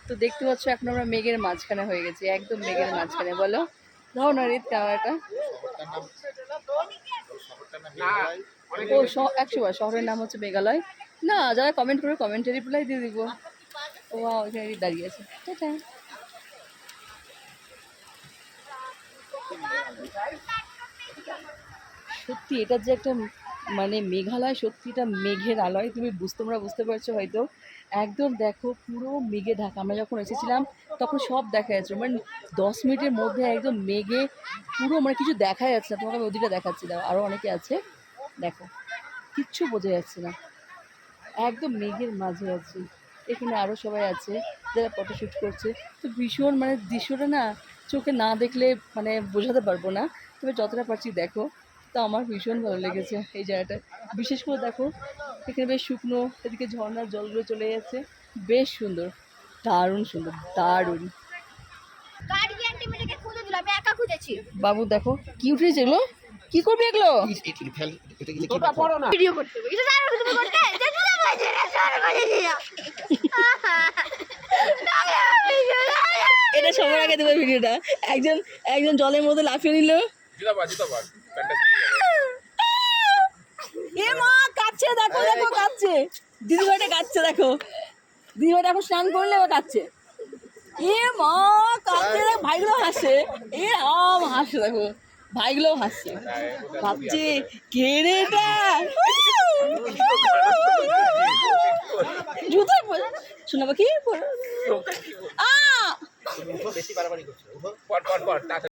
তো দেখতে পাচ্ছ এখন আমরা মেঘের মাঝখানে হয়ে গেছি, একদম মেঘের মাঝখানে। বলো ধরো না রিত ক্যামেরাটা। ও 100বার শহরের নাম হচ্ছে মেঘালয়। না, যারা কমেন্ট করে কমেন্টে রিপ্লাই দিয়ে দিব। ও ওখানে দাঁড়িয়ে আছে। সত্যি এটা যে একটা মানে মেঘালয়, সত্যি এটা মেঘের আলয়। তোমরা বুঝতে পারছো হয়তো। একদম দেখো পুরো মেঘে ঢাকা। আমরা যখন এসেছিলাম তখন সব দেখা যাচ্ছে, মানে 10 মিনিটের মধ্যে একদম মেঘে পুরো, মানে কিছু দেখা যাচ্ছে না। তোমাকে আমি ওদিকে দেখাচ্ছি, দাও আরও অনেকে আছে, দেখো কিচ্ছু বোঝা যাচ্ছে না, একদম মেঘের মাঝে আছি। এখানে আরও সবাই আছে যারা ফটোশ্যুট করছে। তো ভীষণ মানে দৃশ্যটা না চোখে না দেখলে মানে বোঝাতে পারবো না, তবে যতটা পারছি দেখো। তো আমার ভীষণ ভালো লেগেছে এই জায়গাটা। বিশেষ করে দেখো এখানে বেশ শুকনো, এদিকে ঝর্ণার জলগুলো চলে যাচ্ছে, বেশ সুন্দর, দারুণ সুন্দর, দারুণ। বাবু দেখো কি উঠেছে এগুলো, কি করবি এগুলো? এটা সবার আগে দেবে ভিডিওটা। একজন জলের মধ্যে লাফিয়ে নিল। এ মা কাচ্ছে, দেখো দেখো কাচ্ছে, দিদিভাইটা কাচ্ছে, দেখো দিদিভাইটা এখন স্নান করলে ও কাচ্ছে। এ মা কাচ্ছে, ভাইগুলো হাসছে, এ আম হাসছে, দেখো ভাইগুলো হাসছে, ভাবছে কে রে এটা। জুতোয় শোনাবো কি